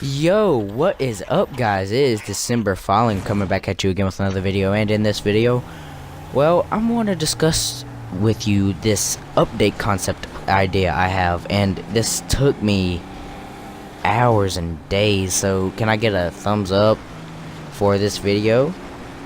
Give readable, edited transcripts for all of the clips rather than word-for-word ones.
Yo, what is up, guys? It is December Falling coming back at you again with another video. And in this video, well, I'm going to discuss with you this update concept idea I have, and this took me hours and days. So can I get a thumbs up for this video?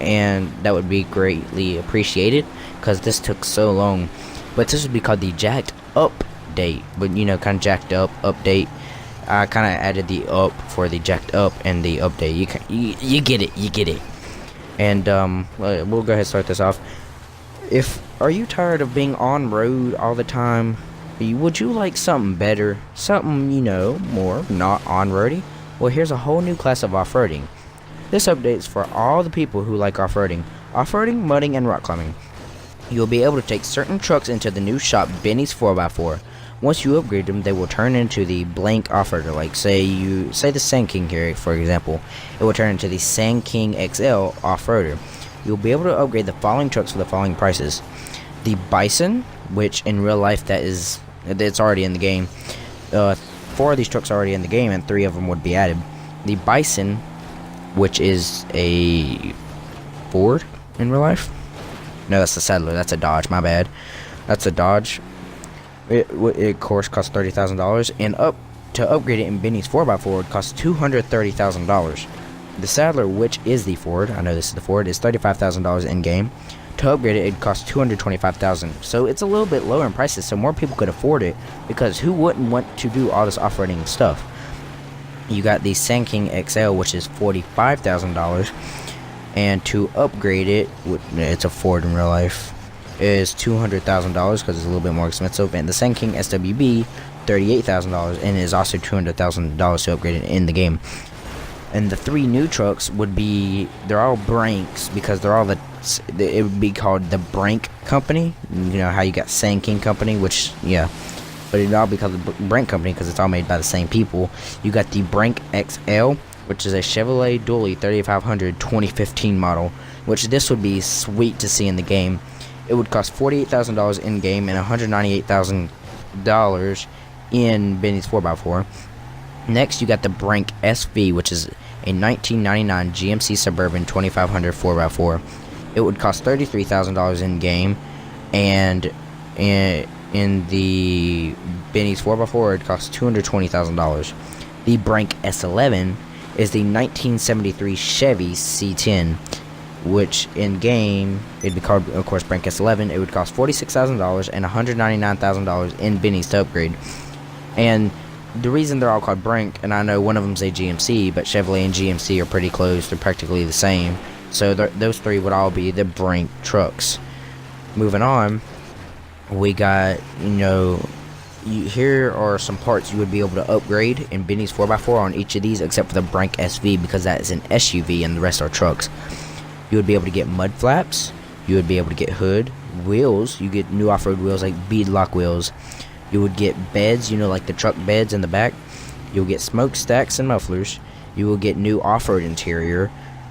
And that would be greatly appreciated, because this took so long. But this would be called the jacked update, but you know, kind of jacked up update. I kind of added the up for the jacked up and the update. You get it. And we'll go ahead and start this off. Are you tired of being on road all the time? Would you like something better, something, you know, more not on roady? Well, here's a whole new class of off-roading. This update's for all the people who like off-roading, mudding, and rock climbing. You'll be able to take certain trucks into the new shop Benny's 4x4. Once you upgrade them, they will turn into the blank offroader. Like say the Sandking here, for example, it will turn into the Sandking XL offroader. You'll be able to upgrade the following trucks for the following prices: the Bison, which in real life it's already in the game. 4 of these trucks are already in the game, and 3 of them would be added. The Bison, which is a Ford in real life. No, that's a Sadler. That's a Dodge. My bad. That's a Dodge. It of course costs $30,000, and to upgrade it in Benny's 4x4 would cost $230,000. The Sadler, which is the Ford, I know this is the Ford, is $35,000 in game. To upgrade it, it costs $225,000. So it's a little bit lower in prices, so more people could afford it, because who wouldn't want to do all this off-roading stuff? You got the Sandking XL, which is $45,000, and to upgrade it, it's a Ford in real life, is $200,000 because it's a little bit more expensive. And the Sandking SWB, $38,000, and is also $200,000 to upgrade it in the game. And the 3 new trucks would be, they're all Branks, because they're all it would be called the Brank Company. You know how you got Sandking Company, which, yeah, but it'd all be called the Brank Company because it's all made by the same people. You got the Brank XL, which is a Chevrolet Dually 3500 2015 model, which this would be sweet to see in the game. It would cost $48,000 in game and $198,000 in Benny's 4x4. Next, you got the Brank SV, which is a 1999 GMC Suburban 2500 4x4. It would cost $33,000 in game, and in the Benny's 4x4, it costs $220,000. The Brank S11 is the 1973 Chevy C10, which in game it'd be called, of course, Brank S11. It would cost $46,000 and $199,000 in Benny's to upgrade. And the reason they're all called Brank, and I know one of them's a GMC, but Chevrolet and GMC are pretty close. They're practically the same. So those 3 would all be the Brank trucks. Moving on, we got, you know, here are some parts you would be able to upgrade in Benny's 4x4 on each of these, except for the Brank SV, because that is an SUV and the rest are trucks. You would be able to get mud flaps. You would be able to get hood, wheels. You get new off-road wheels like beadlock wheels. You would get beds, you know, like the truck beds in the back. You'll get smokestacks and mufflers. You will get new off-road interior,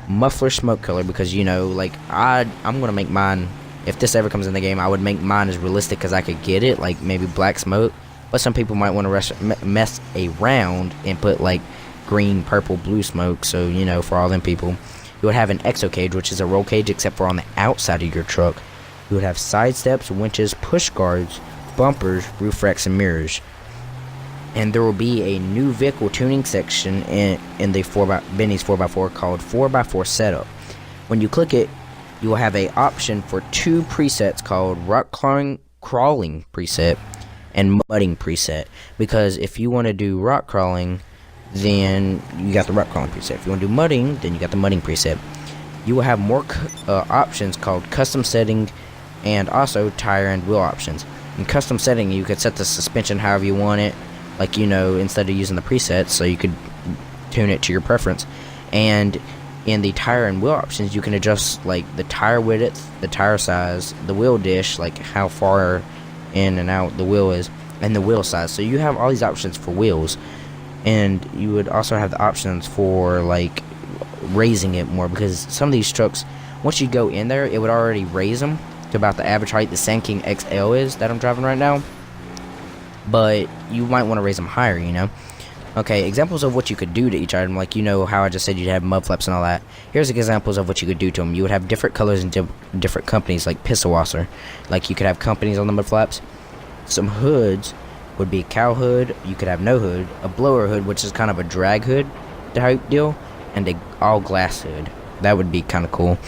muffler smoke color, because, you know, like I'm gonna make mine. If this ever comes in the game, I would make mine as realistic as I could get it, like maybe black smoke. But some people might want to mess around and put like green, purple, blue smoke. So, you know, for all them people. You would have an exo cage, which is a roll cage except for on the outside of your truck. You would have side steps, winches, push guards, bumpers, roof racks, and mirrors. And there will be a new vehicle tuning section in the Benny's 4x4 called 4x4 Setup. When you click it, you will have an option for 2 presets called rock crawling preset and mudding preset. Because if you want to do rock crawling, then you got the rock crawling preset. If you want to do mudding, then you got the mudding preset. You will have more options called custom setting, and also tire and wheel options. In custom setting, you could set the suspension however you want it, like, you know, instead of using the presets, so you could tune it to your preference. And in the tire and wheel options, you can adjust like the tire width, the tire size, the wheel dish, like how far in and out the wheel is, and the wheel size. So you have all these options for wheels. And you would also have the options for like raising it more, because some of these trucks, once you go in there, it would already raise them to about the average height the Sandking XL is that I'm driving right now. But you might want to raise them higher, you know. Okay, examples of what you could do to each item, like, you know how I just said you'd have mud flaps and all that. Here's examples of what you could do to them. You would have different colors and different companies, like pistol wasser. Like, you could have companies on the mud flaps. Some hoods would be a cow hood. You could have no hood, a blower hood, which is kind of a drag hood type deal, and a all glass hood. That would be kind of cool.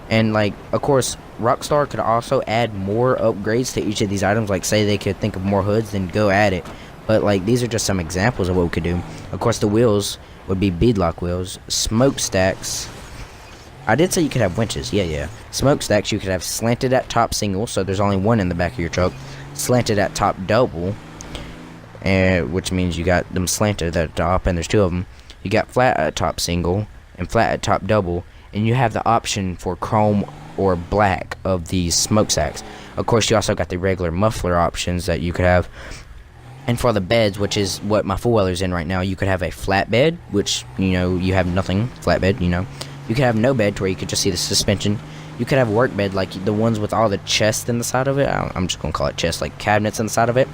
And, like, of course, Rockstar could also add more upgrades to each of these items. Like, say they could think of more hoods, then go at it. But, like, these are just some examples of what we could do. Of course, the wheels would be beadlock wheels. Smokestacks. I did say you could have winches. Yeah. Smokestacks, you could have slanted at top single, so there's only one in the back of your truck. Slanted at top double, which means you got them slanted at the top, and there's two of them. You got flat at top single and flat at top double, and you have the option for chrome or black of these smokestacks. Of course, you also got the regular muffler options that you could have. And for the beds, which is what my four-wheeler's in right now, you could have a flat bed, which, you know, you have nothing, flat bed, you know. You could have no bed, to where you could just see the suspension. You could have a work bed, like the ones with all the chests in the side of it. I'm just going to call it chest, like cabinets in the side of it.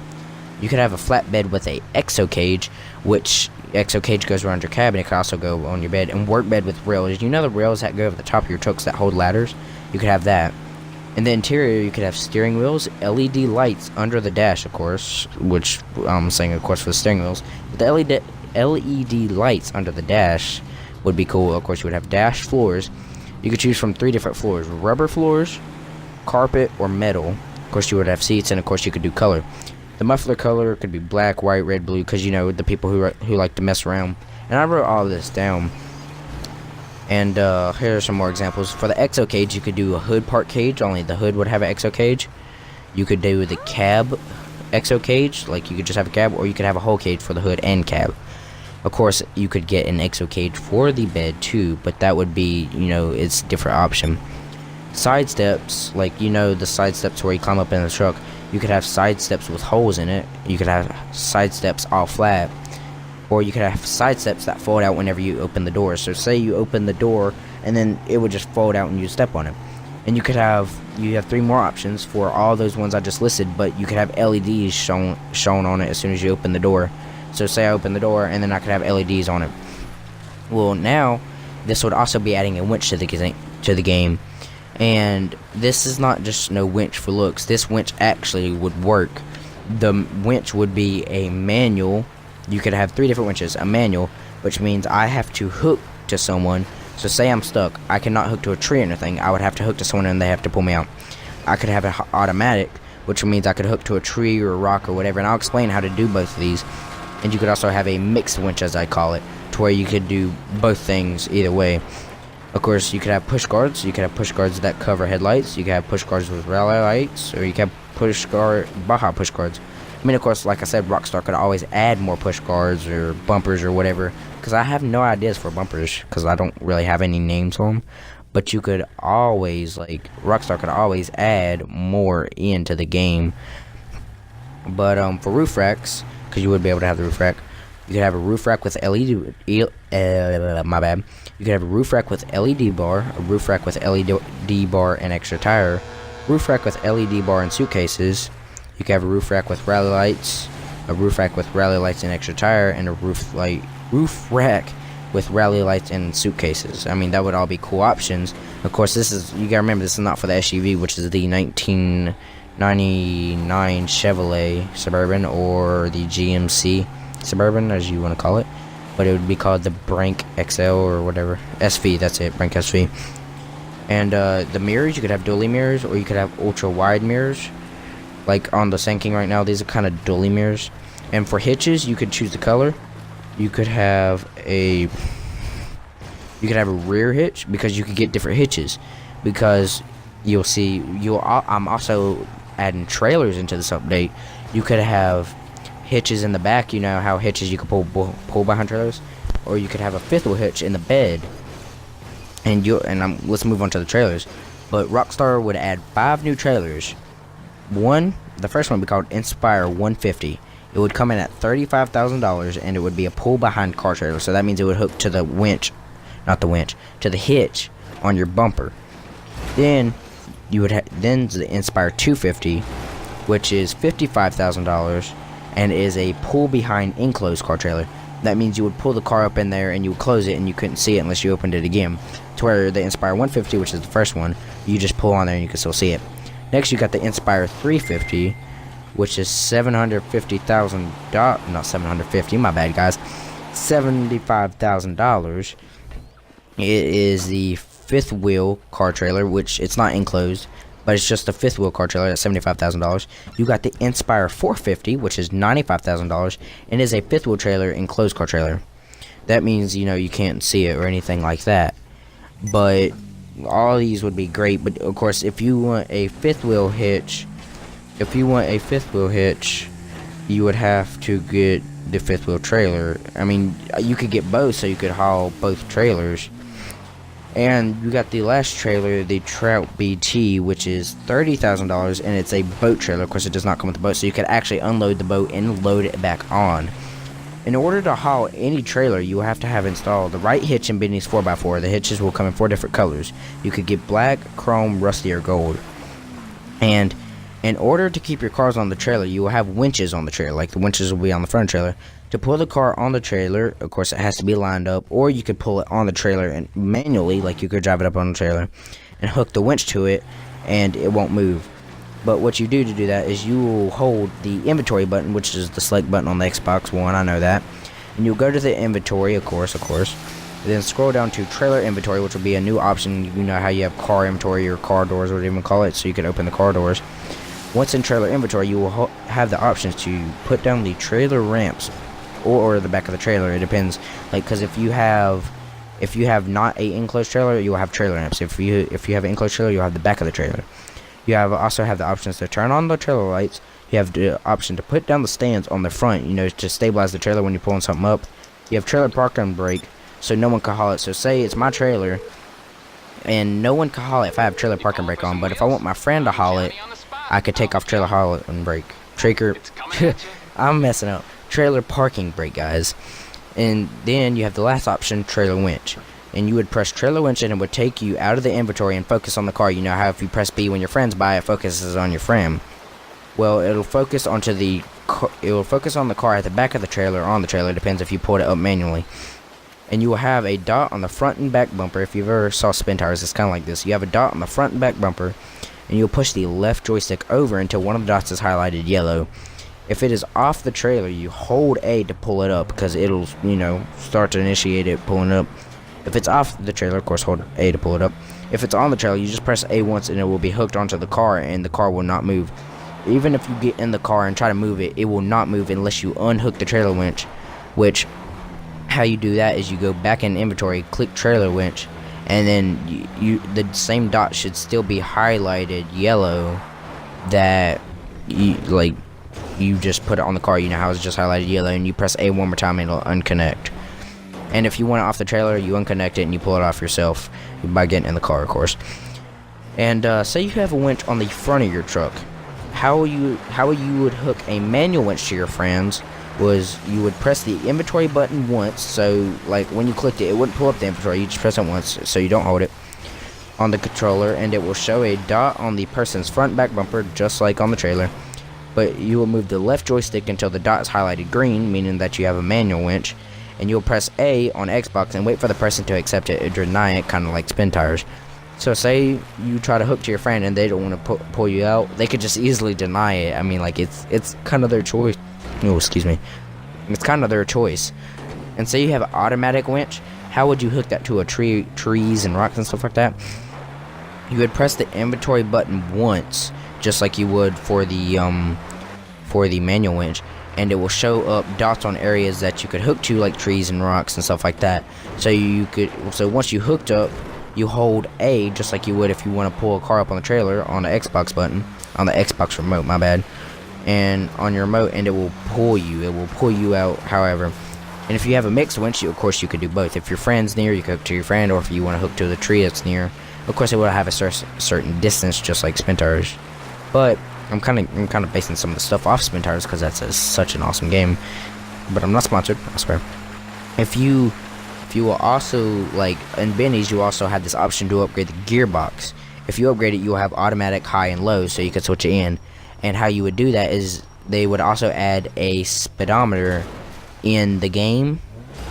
You could have a flat bed with a exo cage, which exo cage goes around your cabin. It could also go on your bed. And work bed with rails. You know the rails that go over the top of your trucks that hold ladders? You could have that. In the interior, you could have steering wheels, LED lights under the dash, of course, which I'm saying, of course, for the steering wheels. But the LED lights under the dash would be cool. Of course, you would have dash floors. You could choose from 3 different floors: rubber floors, carpet, or metal. Of course, you would have seats, and of course, you could do color. The muffler color could be black, white, red, blue, because, you know, the people who like to mess around. And I wrote all of this down. And here are some more examples. For the exo cage, you could do a hood part cage, only the hood would have an exo cage. You could do the cab exo cage, like you could just have a cab, or you could have a whole cage for the hood and cab. Of course, you could get an exo cage for the bed too, but that would be, you know, it's a different option. Side steps, like, you know, the side steps where you climb up in the truck, you could have side steps with holes in it. You could have side steps all flat. Or you could have side steps that fold out whenever you open the door. So say you open the door, and then it would just fold out and you step on it. And you have 3 more options for all those ones I just listed, but you could have LEDs shown on it as soon as you open the door. So say I open the door, and then I could have LEDs on it. Well, now this would also be adding a winch to the game. And this is not just no winch for looks. This winch actually would work. The winch would be a manual. You could have 3 different winches. A manual, which means I have to hook to someone. So say I'm stuck, I cannot hook to a tree or anything. I would have to hook to someone and they have to pull me out. I could have an automatic, which means I could hook to a tree or a rock or whatever. And I'll explain how to do both of these. And you could also have a mixed winch, as I call it, to where you could do both things either way. Of course, you could have push guards. You could have push guards that cover headlights. You could have push guards with rally lights, or you could have Baja push guards. I mean, of course, like I said, Rockstar could always add more push guards or bumpers or whatever, because I have no ideas for bumpers, because I don't really have any names for them. But you could always, like, Rockstar could always add more into the game. But for roof racks, because you would be able to have the roof rack, you could have a roof rack with my bad. You could have a roof rack with LED bar, a roof rack with LED bar and extra tire, roof rack with LED bar and suitcases. You could have a roof rack with rally lights, a roof rack with rally lights and extra tire, and a roof rack with rally lights and suitcases. I mean, that would all be cool options. Of course, you gotta remember, this is not for the SUV, which is the 1999 Chevrolet Suburban, or the GMC Suburban, as you want to call it. But it would be called the Brank XL or whatever. SV, that's it, Brank SV. And the mirrors, you could have dually mirrors, or you could have ultra wide mirrors. Like on the Sandking right now, these are kind of dually mirrors. And for hitches, you could choose the color. You could have a rear hitch, because you could get different hitches. Because I'm also adding trailers into this update. You could have hitches in the back. You know how hitches you could pull behind trailers, or you could have a 5th wheel hitch in the bed. Let's move on to the trailers. But Rockstar would add 5 new trailers. The first one would be called Inspire 150. It would come in at $35,000, and it would be a pull-behind car trailer. So that means it would hook to the to the hitch on your bumper. Then you would the Inspire 250, which is $55,000, and is a pull-behind enclosed car trailer. that means you would pull the car up in there and you would close it and you couldn't see it unless you opened it again. To where the Inspire 150, which is the first one, you just pull on there and you can still see it. Next, you got the Inspire 350, which is $750,000. Not 750, my bad, guys. $75,000. It is the fifth wheel car trailer, which it's not enclosed, but it's just a fifth wheel car trailer at $75,000. You got the Inspire 450, which is $95,000, and is a fifth wheel trailer enclosed car trailer. That means, you know, you can't see it or anything like that. But all of these would be great. But of course, if you want a fifth wheel hitch, you would have to get the fifth wheel trailer. I mean, you could get both, so you could haul both trailers. And you got the last trailer, the Trout BT, which is $30,000, and it's a boat trailer. Of course, it does not come with the boat, so you could actually unload the boat and load it back on. In order to haul any trailer, you will have to have installed the right hitch in Benny's 4x4. The hitches will come in 4 different colors. You could get black, chrome, rusty, or gold. And in order to keep your cars on the trailer, you will have winches on the trailer, like the winches will be on the front trailer. To pull the car on the trailer, of course, it has to be lined up, or you could pull it on the trailer and manually, like you could drive it up on the trailer, and hook the winch to it, and it won't move. But what you do to do that is you will hold the inventory button, which is the select button on the Xbox One, I know that, and you'll go to the inventory, of course, then scroll down to trailer inventory, which will be a new option. You know how you have car inventory or car doors, whatever you call it, so you can open the car doors. Once in trailer inventory, you will have the options to put down the trailer ramps or the back of the trailer. It depends, like, because if you have not a enclosed trailer, you will have trailer ramps. If you have an enclosed trailer, you'll have the back of the trailer. You also have the options to turn on the trailer lights. You have the option to put down the stands on the front, you know, to stabilize the trailer when you're pulling something up. You have trailer parking brake, so no one can haul it. So say it's my trailer, and no one can haul it if I have trailer parking brake on. But if I want my friend to haul it, I could take off trailer haul it and brake. I'm messing up. Trailer parking brake, guys. And then you have the last option, trailer winch. And you would press trailer winch and it would take you out of the inventory and focus on the car. You know how if you press B when your friends buy, it focuses on your friend. Well, it'll focus on the car at the back of the trailer or on the trailer, depends if you pulled it up manually. And you will have a dot on the front and back bumper. If you've ever saw spin tires, it's kind of like this. You have a dot on the front and back bumper, and you'll push the left joystick over until one of the dots is highlighted yellow. If it is off the trailer, you hold A to pull it up, because it'll, you know, start to initiate it pulling up. If it's off the trailer, of course, hold A to pull it up. If it's on the trailer, you just press A once and it will be hooked onto the car, and the car will not move. Even if you get in the car and try to move it, it will not move unless you unhook the trailer winch. Which, how you do that is you go back in inventory, click trailer winch, and then the same dot should still be highlighted yellow that you just put it on the car. You know how it's just highlighted yellow, and you press A one more time and it'll unconnect. And if you want it off the trailer, you unconnect it and you pull it off yourself by getting in the car, of course. And say you have a winch on the front of your truck. How you would hook a manual winch to your friends was you would press the inventory button once. So like when you clicked it, it wouldn't pull up the inventory. You just press it once, so you don't hold it on the controller, and it will show a dot on the person's front back bumper, just like on the trailer. But you will move the left joystick until the dot is highlighted green, meaning that you have a manual winch, and you'll press A on Xbox and wait for the person to accept it or deny it, kind of like spin tires. So say you try to hook to your friend and they don't want to pull you out, they could just easily deny it. I mean, like, it's kind of their choice. Oh, excuse me. It's kind of their choice. And say you have an automatic winch, how would you hook that to a trees and rocks and stuff like that? You would press the inventory button once, just like you would for the manual winch, and it will show up dots on areas that you could hook to, like trees and rocks and stuff like that. So once you hooked up, you hold A just like you would if you want to pull a car up on the trailer on the Xbox button, on the Xbox remote, my bad, and on your remote, and it will pull you out. However, and if you have a mixed winch, of course you could do both. If your friend's near, you could hook to your friend, or if you want to hook to the tree that's near, of course it will have a certain distance, just like spin tires. But I'm kind of basing some of the stuff off spin tires because that's such an awesome game. But I'm not sponsored, I swear. If you will also, like in Benny's, you also have this option to upgrade the gearbox. If you upgrade it, you will have automatic high and low, so you can switch it in. And how you would do that is they would also add a speedometer in the game,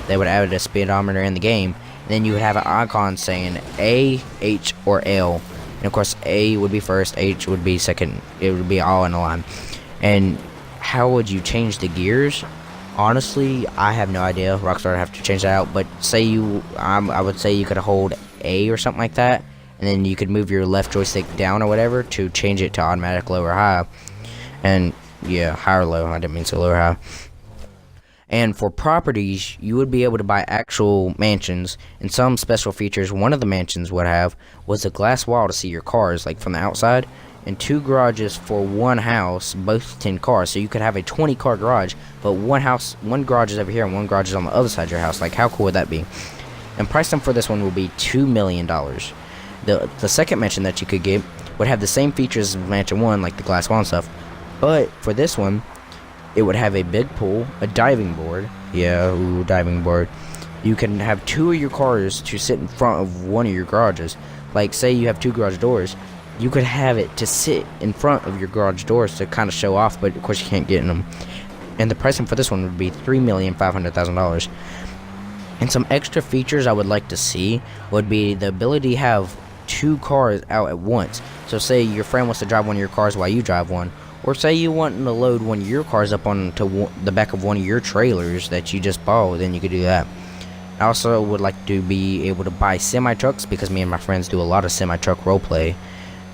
they would add a speedometer in the game. And then you would have an icon saying A, H, or L. And of course, A would be first, H would be second. It would be all in a line. And how would you change the gears? Honestly, I have no idea. Rockstar would have to change that out. But say I would say you could hold A or something like that, and then you could move your left joystick down or whatever to change it to automatic low or high. And yeah, high or low. I didn't mean so low or high. And for properties, you would be able to buy actual mansions. And some special features one of the mansions would have was a glass wall to see your cars, like from the outside, and 2 garages for one house, both 10 cars. So you could have a 20-car garage, but one garage is over here and one garage is on the other side of your house. Like, how cool would that be? And price them for this one will be $2 million. The second mansion that you could get would have the same features as Mansion 1, like the glass wall and stuff. But for this one, it would have a big pool, a diving board. Yeah, ooh, diving board. You can have 2 of your cars to sit in front of one of your garages. Like, say you have 2 garage doors, you could have it to sit in front of your garage doors to kind of show off, but of course you can't get in them. And the pricing for this one would be $3,500,000. And some extra features I would like to see would be the ability to have 2 cars out at once. So say your friend wants to drive one of your cars while you drive one, or say you want to load one of your cars up onto the back of one of your trailers that you just bought, then you could do that. I also would like to be able to buy semi-trucks, because me and my friends do a lot of semi-truck roleplay,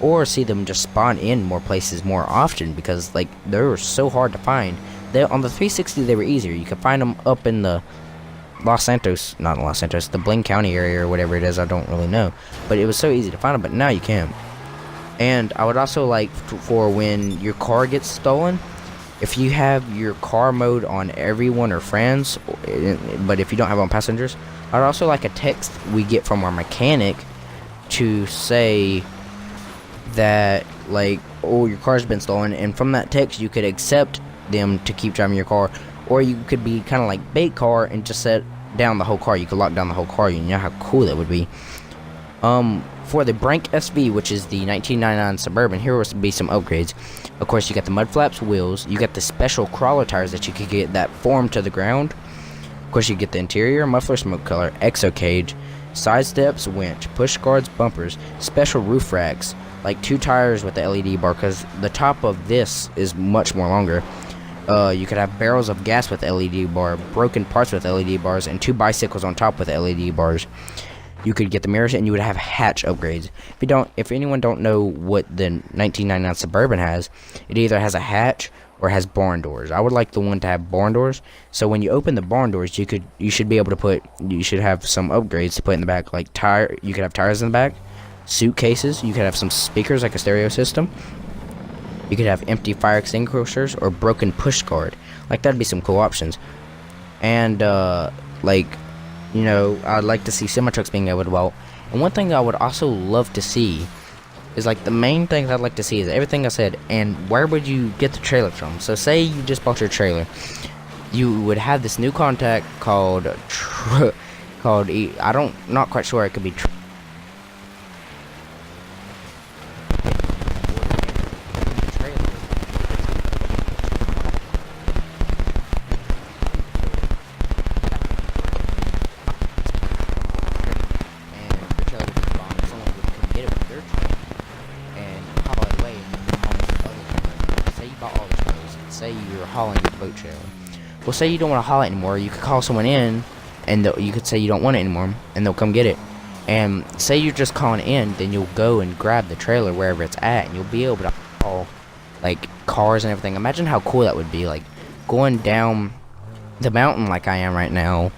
or see them just spawn in more places more often, because like they're so hard to find. On the 360 they were easier. You could find them up in the the Blaine County area or whatever it is, I don't really know, but it was so easy to find them, but now you can. And I would also like for when your car gets stolen, if you have your car mode on everyone or friends, but if you don't have on passengers, I'd also like a text we get from our mechanic to say that, like, oh, your car's been stolen, and from that text you could accept them to keep driving your car, or you could be kind of like bait car and just set down the whole car. You could lock down the whole car. You know how cool that would be. For the Brank SV, which is the 1999 Suburban, here will be some upgrades. Of course, you got the mud flaps wheels. You got the special crawler tires that you could get that form to the ground. Of course, you get the interior muffler smoke color, exo cage, side steps, winch, push guards, bumpers, special roof racks, like 2 tires with the LED bar, because the top of this is much more longer. You could have barrels of gas with LED bar, broken parts with LED bars, and 2 bicycles on top with LED bars. You could get the mirrors, and you would have hatch upgrades. If anyone don't know what the 1999 Suburban has, it either has a hatch or has barn doors. I would like the one to have barn doors. So when you open the barn doors, you should be able to you should have some upgrades to put in the back, like you could have tires in the back, suitcases. You could have some speakers like a stereo system. You could have empty fire extinguishers or broken push guard. Like, that'd be some cool options. And like, you know, I'd like to see semi-trucks being able to weld. And one thing I would also love to see is, like, the main things I'd like to see is everything I said, and where would you get the trailer from? So say you just bought your trailer, you would have this new contact called not quite sure, it could be say you're hauling the boat trailer. Well, say you don't want to haul it anymore, you could call someone in, and you could say you don't want it anymore, and they'll come get it. And say you're just calling in, then you'll go and grab the trailer wherever it's at, and you'll be able to haul, like, cars and everything. Imagine how cool that would be, like, going down the mountain like I am right now,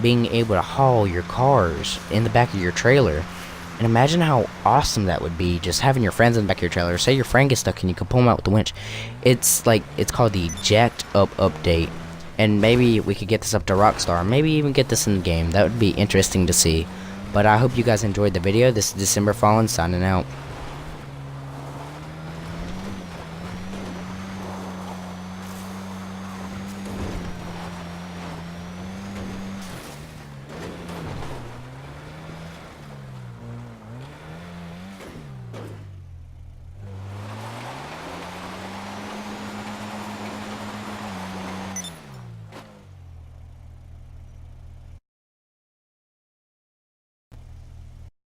being able to haul your cars in the back of your trailer. And imagine how awesome that would be, just having your friends in the back of your trailer. Say your friend gets stuck and you can pull them out with the winch. It's called the Jacked Up Update. And maybe we could get this up to Rockstar. Maybe even get this in the game. That would be interesting to see. But I hope you guys enjoyed the video. This is December Fallen signing out.